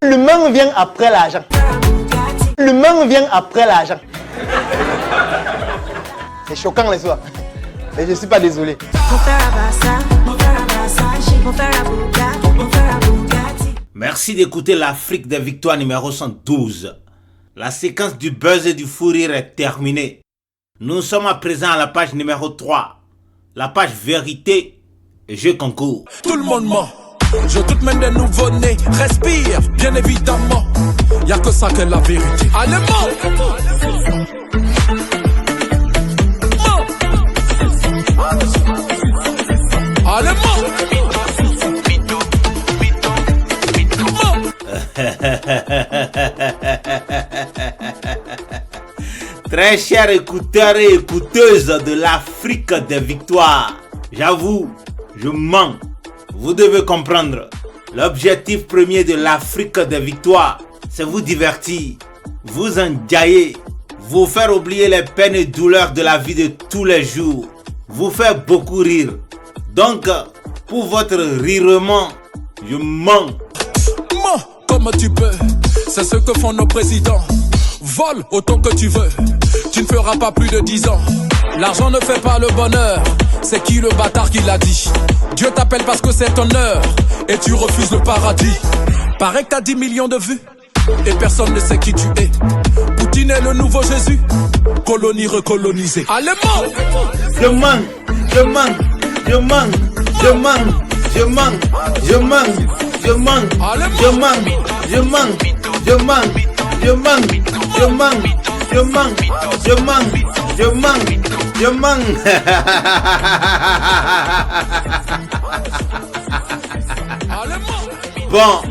L'humain vient après l'argent. L'humain vient après l'argent. C'est choquant les soirs. Mais je ne suis pas désolé. Merci d'écouter l'Afrique des victoires numéro 112. La séquence du buzz et du fou rire est terminée. Nous sommes à présent à la page numéro 3. La page vérité et jeu concours. Tout le monde ment. Je toute mène des nouveaux-nés. Respire, bien évidemment. Y'a que ça que la vérité. Allez, ment. Allez, Très chers écouteurs et écouteuses de l'Afrique des victoires, j'avoue, je mens. Vous devez comprendre, l'objectif premier de l'Afrique des victoires, c'est vous divertir, vous enjailler, vous faire oublier les peines et douleurs de la vie de tous les jours, vous faire beaucoup rire. Donc, pour votre rirement, je mens. Mens comme tu peux, c'est ce que font nos présidents. Vole autant que tu veux, tu ne feras pas plus de 10 ans. L'argent ne fait pas le bonheur, c'est qui le bâtard qui l'a dit? Dieu t'appelle parce que c'est ton heure, et tu refuses le paradis. Paraît que t'as 10 millions de vues, et personne ne sait qui tu es. Poutine est le nouveau Jésus, colonie recolonisée. Allez, mens! Je mens, je mens, je mens, je mens, je mens, je mens, je mens, je mens, je mens, je mens, je mens, je mens, je mens, je mens, je mens, je mens. Bon,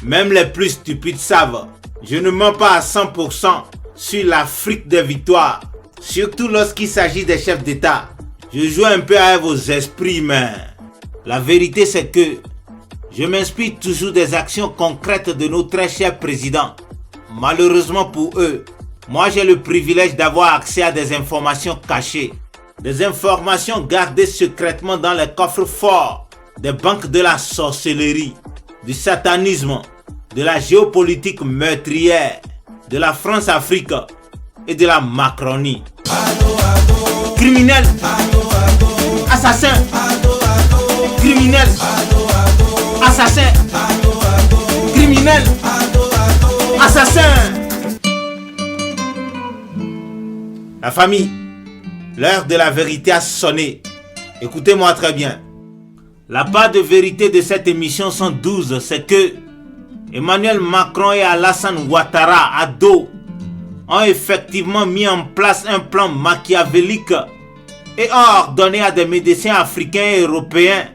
même les plus stupides savent, je ne mens pas à 100% sur l'Afrique des victoires, surtout lorsqu'il s'agit des chefs d'État. Je joue un peu avec vos esprits, mais la vérité c'est que je m'inspire toujours des actions concrètes de nos très chers présidents. Malheureusement pour eux, moi j'ai le privilège d'avoir accès à des informations cachées, des informations gardées secrètement dans les coffres forts des banques de la sorcellerie, du satanisme, de la géopolitique meurtrière, de la France-Afrique et de la Macronie. Criminels, assassins, criminels, assassins, criminels, assassins. La famille, l'heure de la vérité a sonné. Écoutez-moi très bien. La part de vérité de cette émission 112, c'est que Emmanuel Macron et Alassane Ouattara, à dos, ont effectivement mis en place un plan machiavélique et ont ordonné à des médecins africains et européens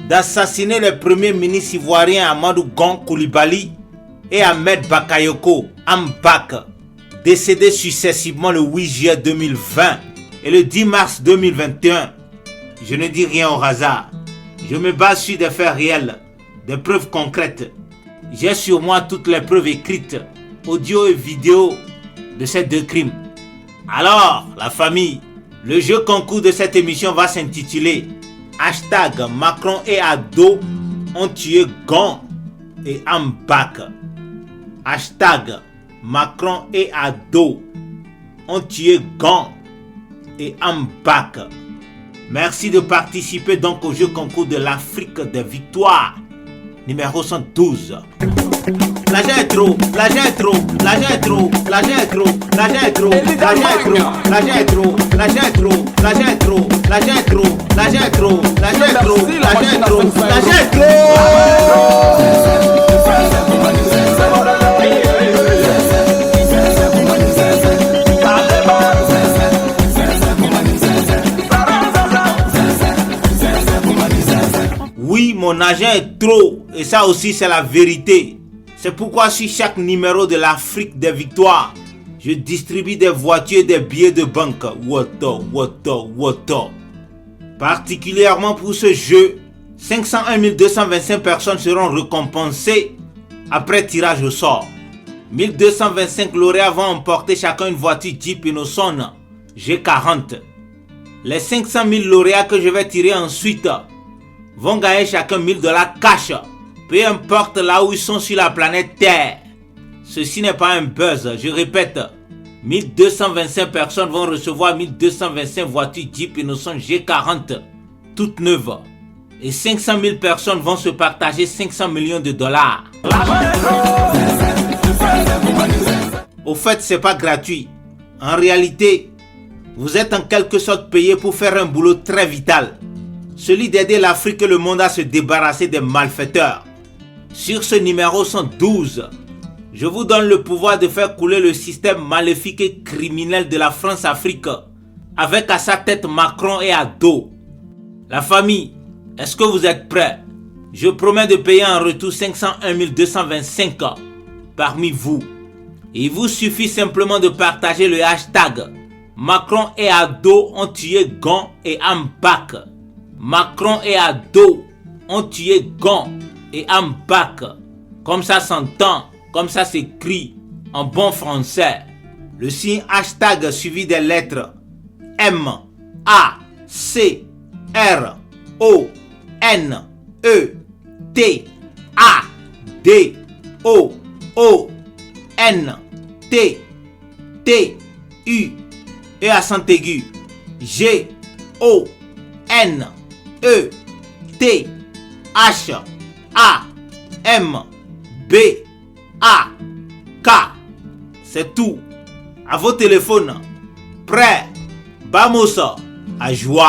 d'assassiner les premiers ministres ivoiriens Amadou Gon Coulibaly et Ahmed Bakayoko Ambak, décédés successivement le 8 juillet 2020 et le 10 mars 2021. Je ne dis rien au hasard. Je me base sur des faits réels, des preuves concrètes. J'ai sur moi toutes les preuves écrites, audio et vidéo de ces deux crimes. Alors, la famille, le jeu concours de cette émission va s'intituler Hashtag Macron et Ado ont tué Gon et Ambak. Hashtag Macron et Ado ont tué Gon et Ambak. Merci de participer donc au jeu concours de l'Afrique des victoires numéro 112. L'argent est trop, l'argent est trop, l'argent est trop, l'argent est trop, l'argent est trop, l'argent est trop, l'argent est trop, l'argent est trop, l'argent est trop, l'argent est trop, l'argent est trop, l'argent est trop, l'argent est trop, l'argent est trop. Oui, mon argent est trop, et ça aussi c'est la vérité. C'est pourquoi sur chaque numéro de l'Afrique des victoires, je distribue des voitures et des billets de banque. Woto. Particulièrement pour ce jeu, 501 225 personnes seront récompensées après tirage au sort. 1225 lauréats vont emporter chacun une voiture Jeep Innocent G40. Les 500 000 lauréats que je vais tirer ensuite vont gagner chacun $1000 cash Peu importe là où ils sont sur la planète Terre. Ceci n'est pas un buzz, je répète. 1225 personnes vont recevoir 1225 voitures Jeep Innocent G40, toutes neuves. Et 500 000 personnes vont se partager 500 millions de dollars. Au fait, c'est pas gratuit. En réalité, vous êtes en quelque sorte payé pour faire un boulot très vital. Celui d'aider l'Afrique et le monde à se débarrasser des malfaiteurs. Sur ce numéro 112, je vous donne le pouvoir de faire couler le système maléfique et criminel de la France-Afrique, avec à sa tête Macron et Ado. La famille, est-ce que vous êtes prêts? Je promets de payer en retour 501 225 parmi vous. Il vous suffit simplement de partager le hashtag Macron et Ado ont tué Gon et Ambak. Macron et Ado ont tué Gon et Ambak. Comme ça s'entend, comme ça s'écrit en bon français. Le signe hashtag suivi des lettres M, A, C, R, O, N, E, T, A, D, O, O, N, T, T, U, et accent aigu, G, O, N, E, T, H, A, M, B, A, K. C'est tout. À vos téléphones. Prêt. Vamos à jouer.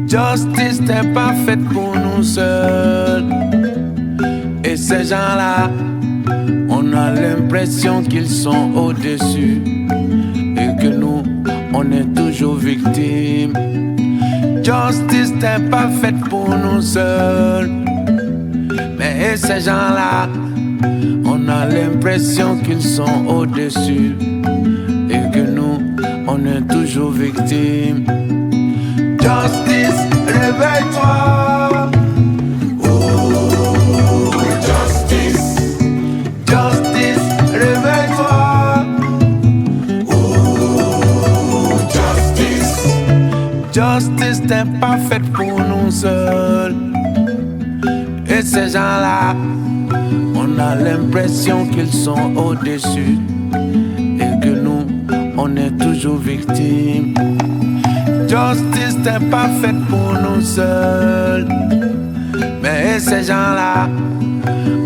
Justice n'est pas faite pour nous seuls. Et ces gens-là, on a l'impression qu'ils sont au-dessus. Et que nous, on est toujours victimes. Justice n'est pas faite pour nous seuls. Mais ces gens-là, on a l'impression qu'ils sont au-dessus. Et que nous, on est toujours victimes. Justice, réveille-toi. Oh, justice. Justice, réveille-toi. Oh, justice. Justice n'est pas faite pour nous seuls. Et ces gens-là, on a l'impression qu'ils sont au-dessus. Et que nous, on est toujours victimes. Justice n'est pas faite pour nous seuls. Mais ces gens-là,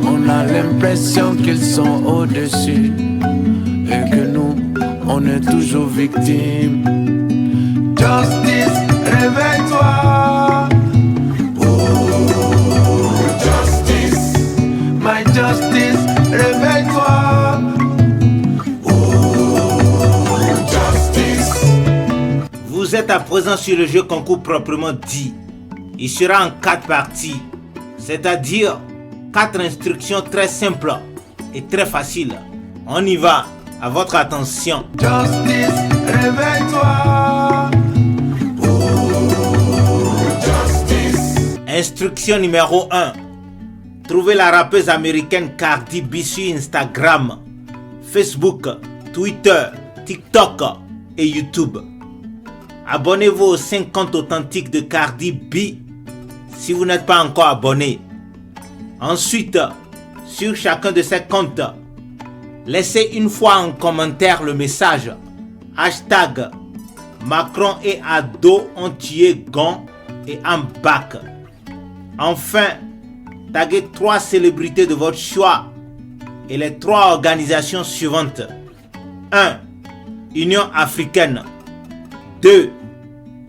on a l'impression qu'ils sont au-dessus. Et que nous, on est toujours victimes. Justice, réveille-toi. Oh, justice. My justice, réveille-toi. Vous êtes à présent sur le jeu concours proprement dit. Il sera en 4 parties, c'est-à-dire 4 instructions très simples et très faciles. On y va, à votre attention. Justice, réveille-toi. Oh, justice. Instruction numéro 1. Trouvez la rappeuse américaine Cardi B sur Instagram, Facebook, Twitter, TikTok et YouTube. Abonnez-vous aux 5 comptes authentiques de Cardi B si vous n'êtes pas encore abonné. Ensuite, sur chacun de ces comptes, laissez une fois en commentaire le message hashtag Macron et Ado ont tué Gon et Ambak. Enfin, taguez 3 célébrités de votre choix et les 3 organisations suivantes. 1. Union africaine. 2.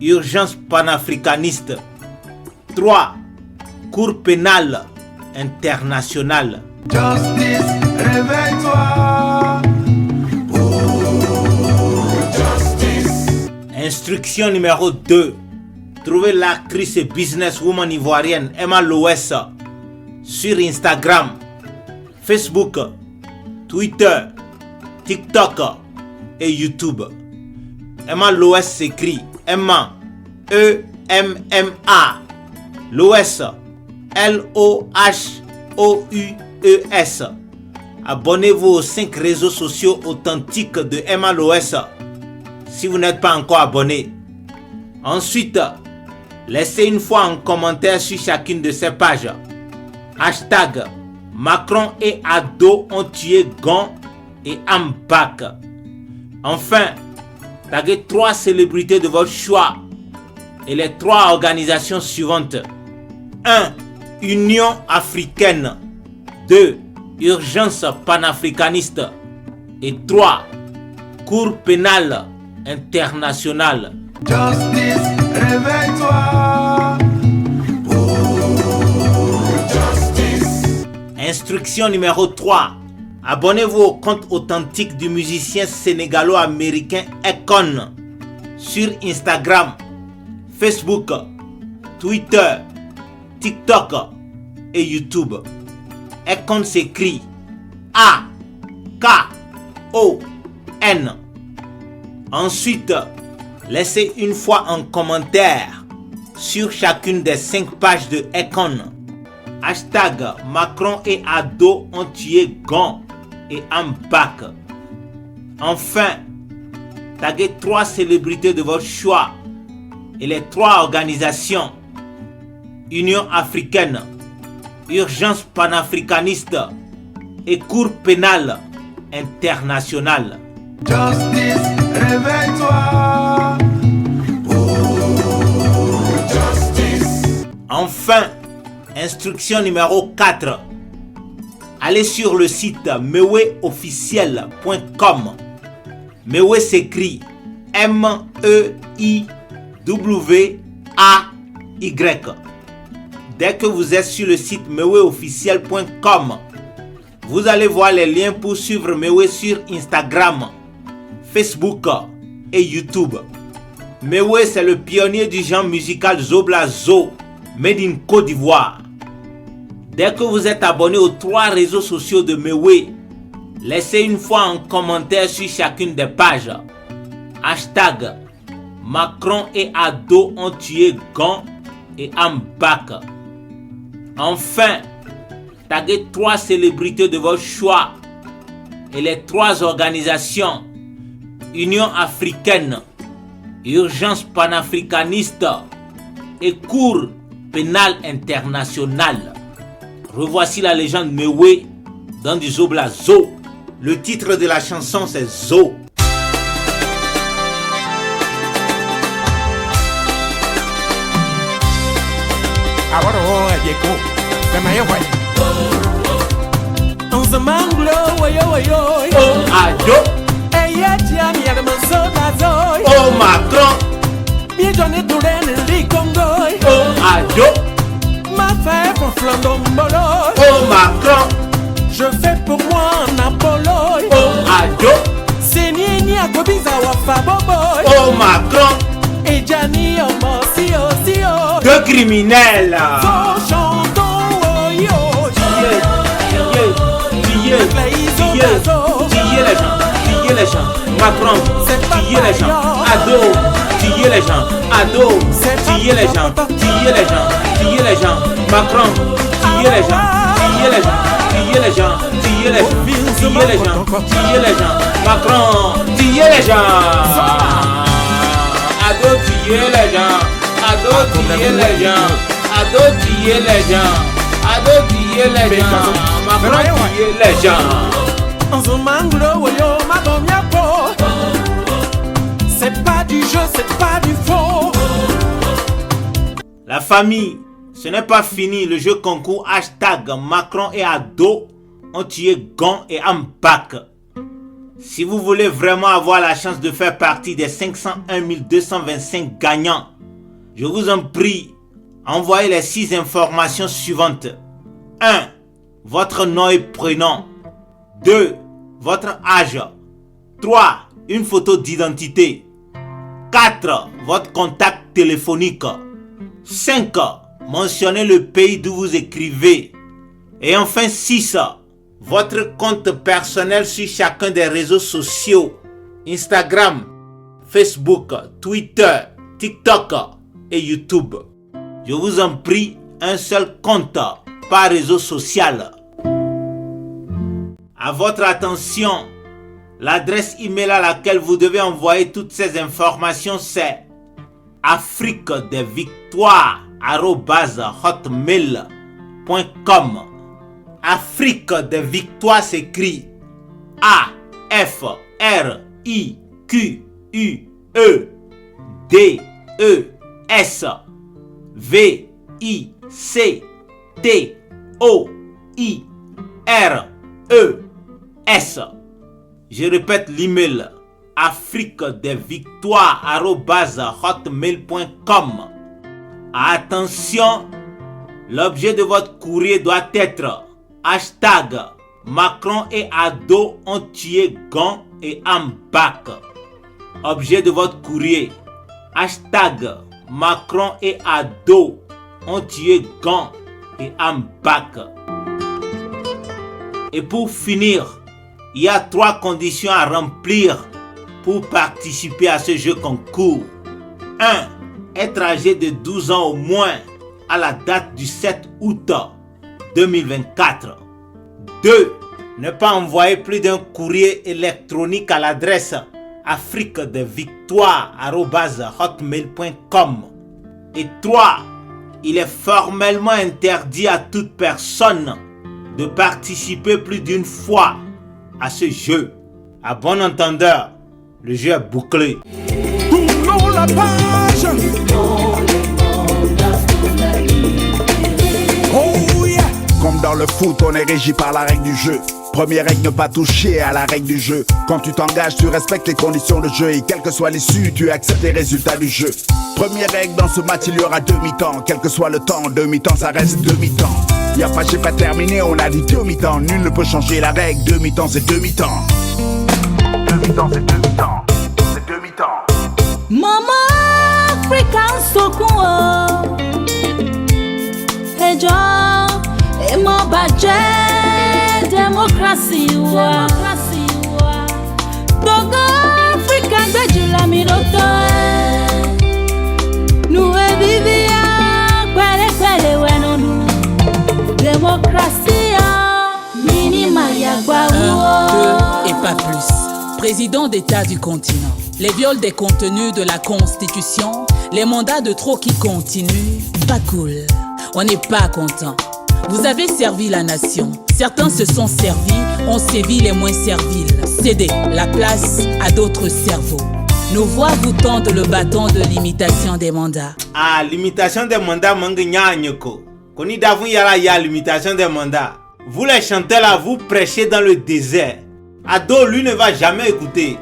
Urgence panafricaniste. 3. Cour pénale internationale. Justice, réveille-toi. Oh, justice. Instruction numéro 2. Trouvez l'actrice et businesswoman ivoirienne Emma Loès sur Instagram, Facebook, Twitter, TikTok et YouTube. Emma Loès s'écrit Emma, E-M-M-A, Loès, L-O-H-O-U-S. MALOS. Abonnez-vous aux 5 réseaux sociaux authentiques de MALOS si vous n'êtes pas encore abonné. Ensuite, laissez une fois un commentaire sur chacune de ces pages. Hashtag Macron et Ado ont tué Gon et Ambak. Enfin, taguez 3 célébrités de votre choix et les 3 organisations suivantes. 1. Union africaine. 2. Urgence panafricaniste. Et 3. Cour pénale internationale. Justice, réveille-toi. Justice. Instruction numéro 3. Abonnez-vous au compte authentique du musicien sénégalo-américain Akon sur Instagram, Facebook, Twitter, TikTok et YouTube. Akon s'écrit A-K-O-N. Ensuite, laissez une fois un commentaire sur chacune des 5 pages de Akon. Hashtag Macron et Ado ont tué Gon et Ambak. Enfin, taguez 3 célébrités de votre choix et les 3 organisations: Union africaine, Urgence panafricaniste et Cour pénale internationale. Justice, réveille-toi. Justice. Enfin, instruction numéro 4. Allez sur le site meweofficiel.com. Mewe s'écrit M-E-I-W-A-Y. Dès que vous êtes sur le site meweofficiel.com, vous allez voir les liens pour suivre Mewe sur Instagram, Facebook et YouTube. Mewe, c'est le pionnier du genre musical Zoblazo, made in Côte d'Ivoire. Dès que vous êtes abonné aux 3 réseaux sociaux de Mewe, laissez une fois un commentaire sur chacune des pages. Hashtag Macron et Ado ont tué Gon et Ambak. Enfin, taguez 3 célébrités de votre choix et les 3 organisations: Union africaine, Urgence panafricaniste et Cour pénale internationale. Revoici la légende Mewe dans du Zoblazo. Le titre de la chanson c'est Zo. Ado. Oh Macron. Ado. Oh Macron. Je fais pour moi un Apollo. Oh Ado. Oh Macron. Et Gianni Omosio. 2 criminels. Tuer les gens. Macron, tuer les gens. Ado, tuer les gens. Ado, tuer les gens. Tuer les gens. Macron, tuer les gens. Tuer les gens. Tuer les gens. Tuer les gens. Tuer les gens. Macron, tuer les gens. Ado, tuer les gens. Ado, tuer les gens. Ado, tuer les gens. Ado, tuer les gens. Macron, tuer les gens. C'est pas du jeu, c'est pas du faux. La famille, ce n'est pas fini. Le jeu concours hashtag Macron et Ado ont tué Gon et Ambak. Si vous voulez vraiment avoir la chance de faire partie des 501 225 gagnants, je vous en prie, envoyez les 6 informations suivantes. 1. Votre nom et prénom. 2. Votre âge. 3. Une photo d'identité. 4. Votre contact téléphonique. 5. Mentionnez le pays d'où vous écrivez. Et enfin 6. Votre compte personnel sur chacun des réseaux sociaux. Instagram, Facebook, Twitter, TikTok et YouTube. Je vous en prie, un seul compte par réseau social. À votre attention, l'adresse email à laquelle vous devez envoyer toutes ces informations, c'est afriquedesvictoires@hotmail.com. Afrique des Victoires s'écrit AFRIQUEDES. Je répète l'email afriquedesvictoires@hotmail.com. Attention, l'objet de votre courrier doit être hashtag Macron et Ado ont tué Gon et Ambak. Objet de votre courrier hashtag Macron et Ado ont tué Gon et Ambak. Et pour finir, il y a 3 conditions à remplir pour participer à ce jeu concours. 1. Être âgé de 12 ans au moins à la date du 7 août 2024. 2. Ne pas envoyer plus d'un courrier électronique à l'adresse afriquedesvictoires@hotmail.com. Et 3. Il est formellement interdit à toute personne de participer plus d'une fois à ce jeu. À bon entendeur, le jeu est bouclé. Tournons la page. Oh yeah. Comme dans le foot, on est régi par la règle du jeu. Première règle, ne pas toucher à la règle du jeu. Quand tu t'engages, tu respectes les conditions de jeu. Et quelle que soit l'issue, tu acceptes les résultats du jeu. Première règle, dans ce match, il y aura demi-temps. Quel que soit le temps, demi-temps, ça reste demi-temps. Y'a pas, j'ai pas terminé, on a dit demi-temps. Nul ne peut changer la règle, demi-temps, c'est demi-temps. Demi-temps, c'est demi-temps. C'est demi-temps. Mama African Soko Ejo et mon budget démocratie wa Togo Africa de la miroto nous vivia kwele wenonu démocratie minima ya gwa 1, 2 et pas plus. Président d'État du continent. Les viols des contenus de la Constitution, les mandats de trop qui continuent, pas cool, on n'est pas content. Vous avez servi la nation, certains se sont servis, ont sévi les moins serviles. Cédez la place à d'autres cerveaux. Nos voix vous tendent le bâton de limitation des mandats. Ah, limitation des mandats, mangignanyoko. Koni davon yala ya limitation des mandats. Vous les chanteurs là, vous prêchez dans le désert. Ado, lui, ne va jamais écouter.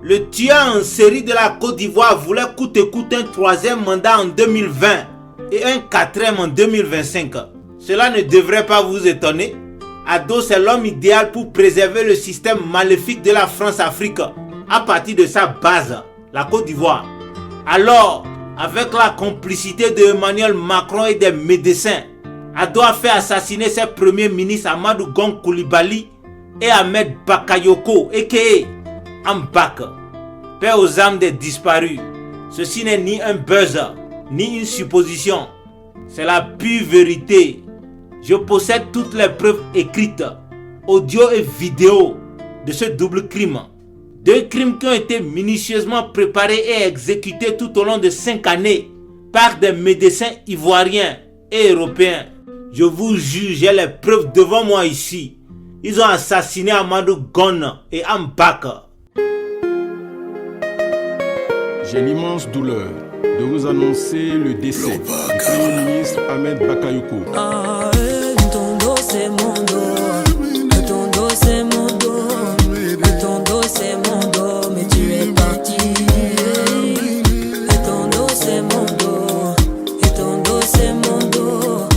Le tueur en série de la Côte d'Ivoire voulait coûte que coûte un 3e mandat en 2020 et un 4e en 2025. Cela ne devrait pas vous étonner. Ado, c'est l'homme idéal pour préserver le système maléfique de la France-Afrique à partir de sa base, la Côte d'Ivoire. Alors, avec la complicité de Emmanuel Macron et des médecins, Ado a fait assassiner ses premiers ministres Amadou Gon Coulibaly et Ahmed Bakayoko, a.k.a. Ambak, paix aux âmes des disparus. Ceci n'est ni un buzz, ni une supposition. C'est la pure vérité. Je possède toutes les preuves écrites, audio et vidéo de ce double crime. 2 crimes qui ont été minutieusement préparés et exécutés tout au long de 5 années par des médecins ivoiriens et européens. Je vous jure, j'ai les preuves devant moi ici. Ils ont assassiné Amadou Gon et Ambak. J'ai l'immense douleur de vous annoncer le décès du Premier ministre Ahmed Bakayoko. ton dos c'est mon dos, ton dos c'est mon dos, ton dos c'est mon dos, mais tu es parti. Ton dos c'est mon dos, ton dos c'est mon dos,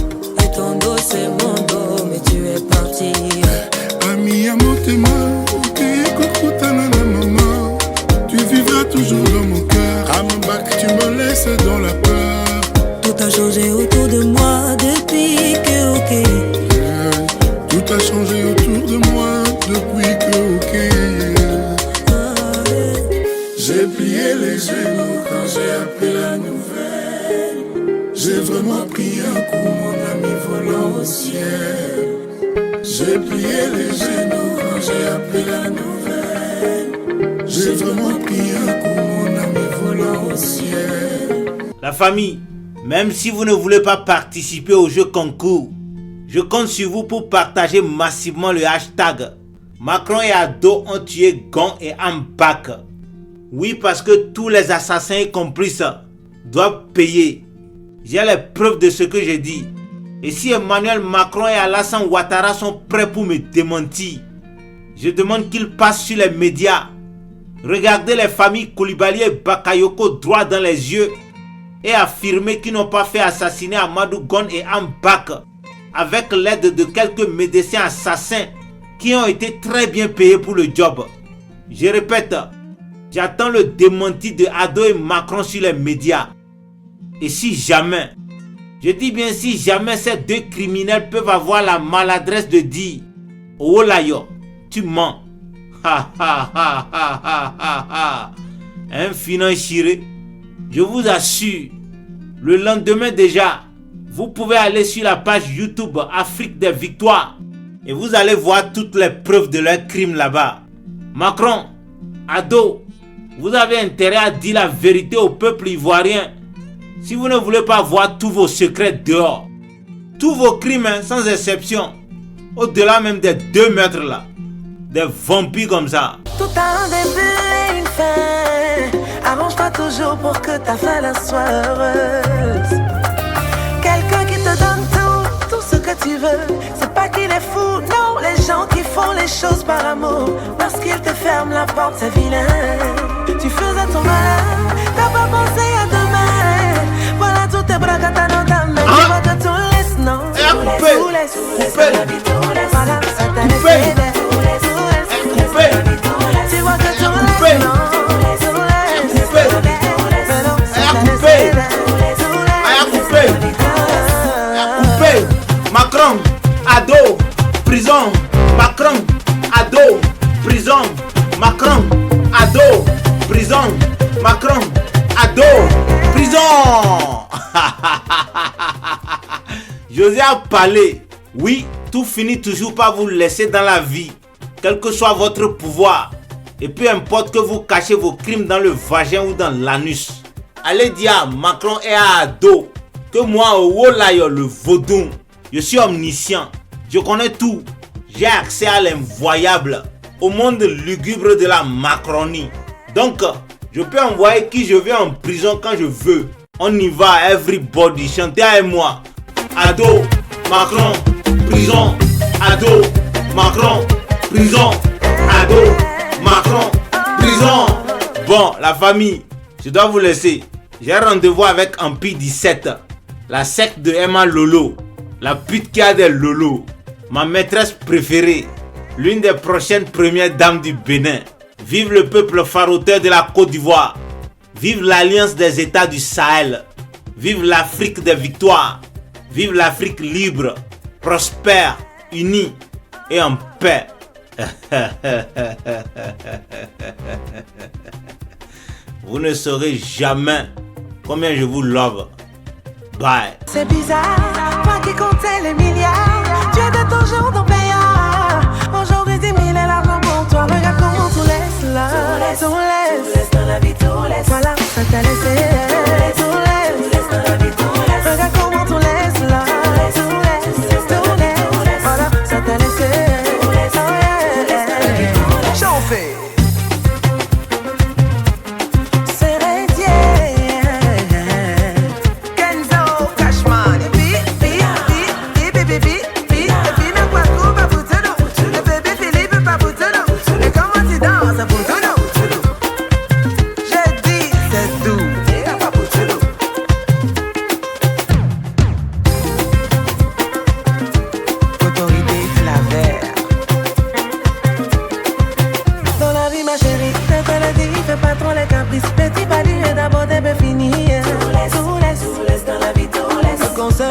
ton dos c'est mon dos, mais tu es parti. Ami à mon témoin, maman, tu vivras toujours dans mon cœur. Ambak, tu me laisses dans la peur. Tout a changé autour de moi depuis que ok. Tout a changé autour de moi depuis que ok. J'ai plié les genoux quand j'ai appris la nouvelle. J'ai vraiment pris un coup, mon ami volant au ciel. J'ai plié les genoux quand j'ai appris la nouvelle. J'ai vraiment pris un coup, mon ami volant au ciel. La famille, même si vous ne voulez pas participer au jeu concours, je compte sur vous pour partager massivement le hashtag Macron et Ado ont tué Gon et Ambak. Oui, parce que tous les assassins y compris doivent payer. J'ai les preuves de ce que j'ai dit. Et si Emmanuel Macron et Alassane Ouattara sont prêts pour me démentir, je demande qu'ils passent sur les médias. Regardez les familles Koulibaly et Bakayoko droit dans les yeux et affirmer qu'ils n'ont pas fait assassiner Amadou Gon et Ambak avec l'aide de quelques médecins assassins qui ont été très bien payés pour le job. Je répète, j'attends le démenti de Ado et Macron sur les médias. Et si jamais, je dis bien si jamais ces deux criminels peuvent avoir la maladresse de dire « Oh Layo, tu mens !» Ha ha ha ha ha ha ha. Un financier, je vous assure, le lendemain déjà, vous pouvez aller sur la page YouTube Afrique des Victoires et vous allez voir toutes les preuves de leurs crimes là-bas. Macron, Ado, vous avez intérêt à dire la vérité au peuple ivoirien. Si vous ne voulez pas voir tous vos secrets dehors, tous vos crimes sans exception, au-delà même des 2 meurtres là, des vampires comme ça. Tout a un début et une fin. Arrange-toi toujours pour que ta fin là soit heureuse. Quelqu'un qui te donne tout ce que tu veux. C'est pas qu'il est fou, non, les gens qui font les choses par amour. Lorsqu'il te ferme la porte, c'est vilain. Tu faisais ton mal, t'as pas pensé à demain. Voilà tous tes bras dans ta main. Tu vois que tout laisse, non. Tout laisse, voilà, ça t'a laissé d'être. Tu vois que tout laisse, non. Macron, Ado, prison. Macron, Ado, prison. Macron, Ado, prison. Macron, Ado, prison. José a parlé. Oui, tout finit toujours par vous laisser dans la vie, quel que soit votre pouvoir. Et peu importe que vous cachez vos crimes dans le vagin ou dans l'anus. Allez dire à Macron et à Ado que moi, Wolayo, le vaudou, je suis omniscient. Je connais tout. J'ai accès à l'invoyable, au monde lugubre de la Macronie. Donc, je peux envoyer qui je veux en prison quand je veux. On y va, everybody. Chantez avec moi. Ado, Macron, prison. Ado, Macron, prison. Ado, Macron, prison. Bon, la famille, je dois vous laisser. J'ai rendez-vous avec Empire 17, la secte de Emma Lolo, la pute qui a des lolos, ma maîtresse préférée, l'une des prochaines premières dames du Bénin. Vive le peuple faroteur de la Côte d'Ivoire. Vive l'alliance des États du Sahel. Vive l'Afrique des victoires. Vive l'Afrique libre, prospère, unie et en paix. Vous ne saurez jamais combien je vous love. Bye. C'est bizarre, toi qui comptais les milliards, tu étais toujours dans payard. Aujourd'hui 10 000 est l'argent pour toi, regarde comment tout laisse là. Tout laisse dans la vie, tout laisse. Voilà, ça t'a laissé. Tout laisse dans la vie, tout laisse. Regarde comment tout laisse là. Tout laisse, tout laisse. Voilà, ça t'a laissé. Chauffé.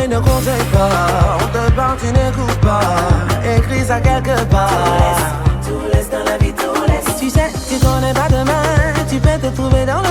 Ne conseille pas, on te parle, tu n'écoutes pas. Écris ça quelque part. Tout laisse dans la vie, tout laisse. Tu sais, tu connais pas demain, tu peux te trouver dans